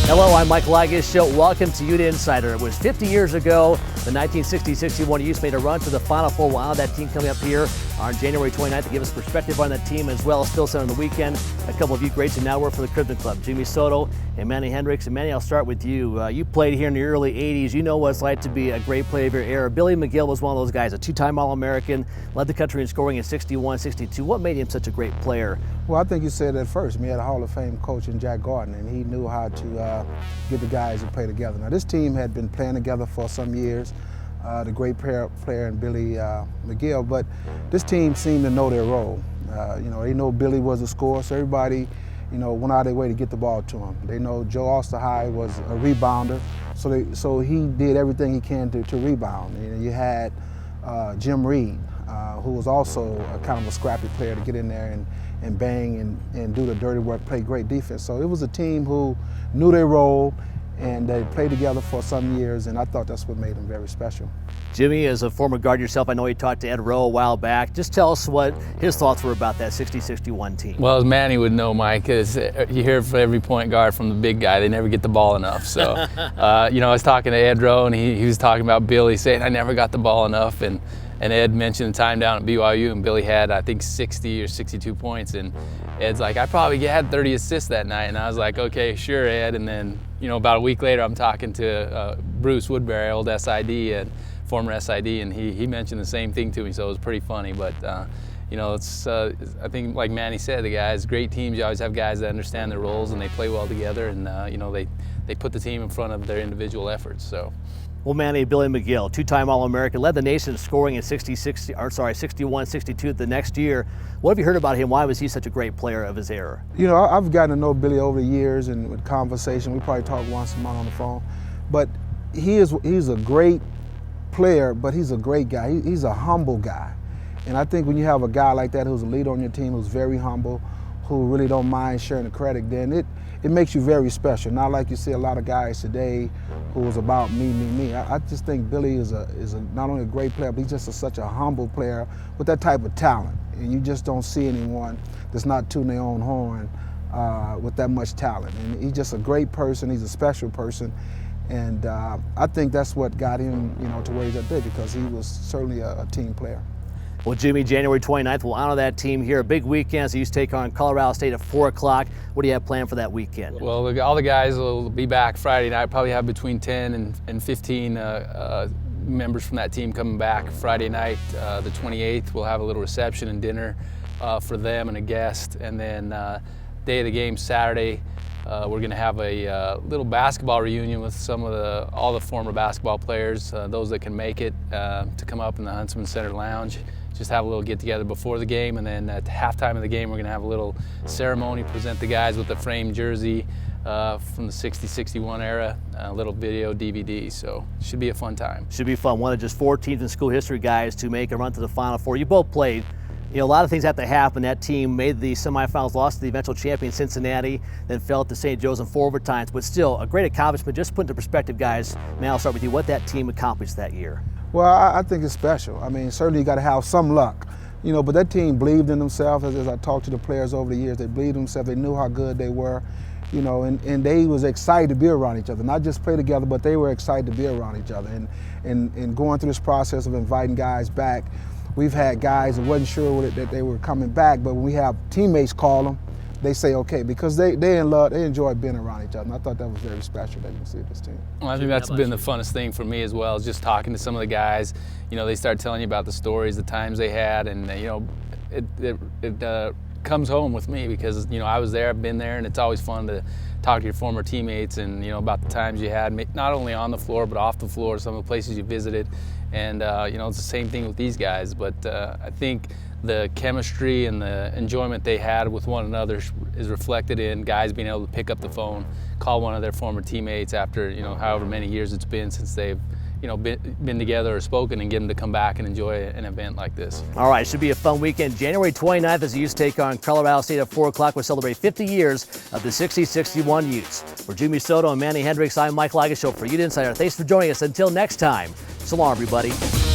Hello, I'm Mike Lageschulte. Welcome to Ute Insider. It was 50 years ago, the 1960-61 Utes made a run to the Final Four. We'll honor that team coming up here on January 29th to give us perspective on that team, as well as still set on the weekend. A couple of you greats who now work for the Crimson Club, Jimmy Soto and Manny Hendrix. And Manny, I'll start with you. You played here in the early 80s. You know what it's like to be a great player of your era. Billy McGill was one of those guys, a two-time All-American, led the country in scoring in 61, 62. What made him such a great player? Well, I think you said that first. We had a Hall of Fame coach in Jack Gardner, and he knew how to get the guys to play together. Now, this team had been playing together for some years, the great player and Billy McGill, but this team seemed to know their role. They know Billy was a scorer, so everybody, went out of their way to get the ball to him. They know Joe Osterhigh was a rebounder, so he did everything he can to rebound. You had Jim Reed, who was also a kind of a scrappy player to get in there and bang and do the dirty work, play great defense. So it was a team who knew their role, and they played together for some years, and I thought that's what made them very special. Jimmy, as a former guard yourself, I know you talked to Ed Rowe a while back. Just tell us what his thoughts were about that 60-61 team. Well, as Manny would know, Mike, is you hear for every point guard from the big guy, they never get the ball enough. So, I was talking to Ed Rowe, and he was talking about Billy, saying, I never got the ball enough. And Ed mentioned the time down at BYU, and Billy had, I think, 60 or 62 points. And Ed's like, I probably had 30 assists that night. And I was like, okay, sure, Ed. And then, about a week later, I'm talking to Bruce Woodbury, old SID, and former SID, and he mentioned the same thing to me, so it was pretty funny. But, it's I think, like Manny said, the guys, great teams, you always have guys that understand their roles, and they play well together, and, they put the team in front of their individual efforts. So. Well, Manny, Billy McGill, two-time All-American, led the nation in scoring in 61, 62 the next year. What have you heard about him? Why was he such a great player of his era? I've gotten to know Billy over the years, and with conversation, we probably talk once a month on the phone. But he's a great player, but he's a great guy. He's a humble guy. And I think when you have a guy like that who's a leader on your team, who's very humble, who really don't mind sharing the credit, then it makes you very special. Not like you see a lot of guys today who is about me. I just think Billy is not only a great player, but he's just such a humble player with that type of talent. And you just don't see anyone that's not tooting their own horn with that much talent. And he's just a great person. He's a special person. And I think that's what got him, to where he's at today, because he was certainly a team player. Well, Jimmy, January 29th, we'll honor that team here. A big weekend as the Utes take on Colorado State at 4 o'clock. What do you have planned for that weekend? Well, all the guys will be back Friday night. Probably have between 10 and 15 members from that team coming back Friday night, the 28th. We'll have a little reception and dinner for them and a guest. And then day of the game, Saturday, we're going to have a little basketball reunion with all the former basketball players, those that can make it, to come up in the Huntsman Center Lounge. Just have a little get-together before the game, and then at the halftime of the game, we're going to have a little ceremony, present the guys with the framed jersey from the 60-61 era, a little video DVD, so it should be a fun time. Should be fun. One of just 4 teams in school history, guys, to make a run to the Final Four. You both played. A lot of things have to happen. That team made the semifinals, lost to the eventual champion Cincinnati, then fell to St. Joe's in 4 overtimes, but still a great accomplishment. Just put into perspective, guys, man, I'll start with you, what that team accomplished that year. Well, I think it's special. I mean, certainly you got to have some luck, but that team believed in themselves. As I talked to the players over the years, they believed in themselves. They knew how good they were, and they was excited to be around each other. Not just play together, but they were excited to be around each other. And going through this process of inviting guys back, we've had guys that wasn't sure that they were coming back, but when we have teammates call them, they say okay, because they in love, they enjoy being around each other. And I thought that was very special that you can see this team. Well, I think that's been the funnest thing for me as well, is just talking to some of the guys. They start telling you about the stories, the times they had, and it comes home with me because I was there, I've been there, and it's always fun to talk to your former teammates and about the times you had, not only on the floor but off the floor, some of the places you visited. And it's the same thing with these guys, but I think the chemistry and the enjoyment they had with one another is reflected in guys being able to pick up the phone, call one of their former teammates after however many years it's been since they've been together or spoken, and get them to come back and enjoy an event like this. All right, it should be a fun weekend. January 29th as the Utes take on Colorado State at 4 o'clock. We'll celebrate 50 years of the 60-61 Utes. For Jimmy Soto and Manny Hendrix, I'm Mike Lageschulte for Ute Insider. Thanks for joining us. Until next time, So long, everybody.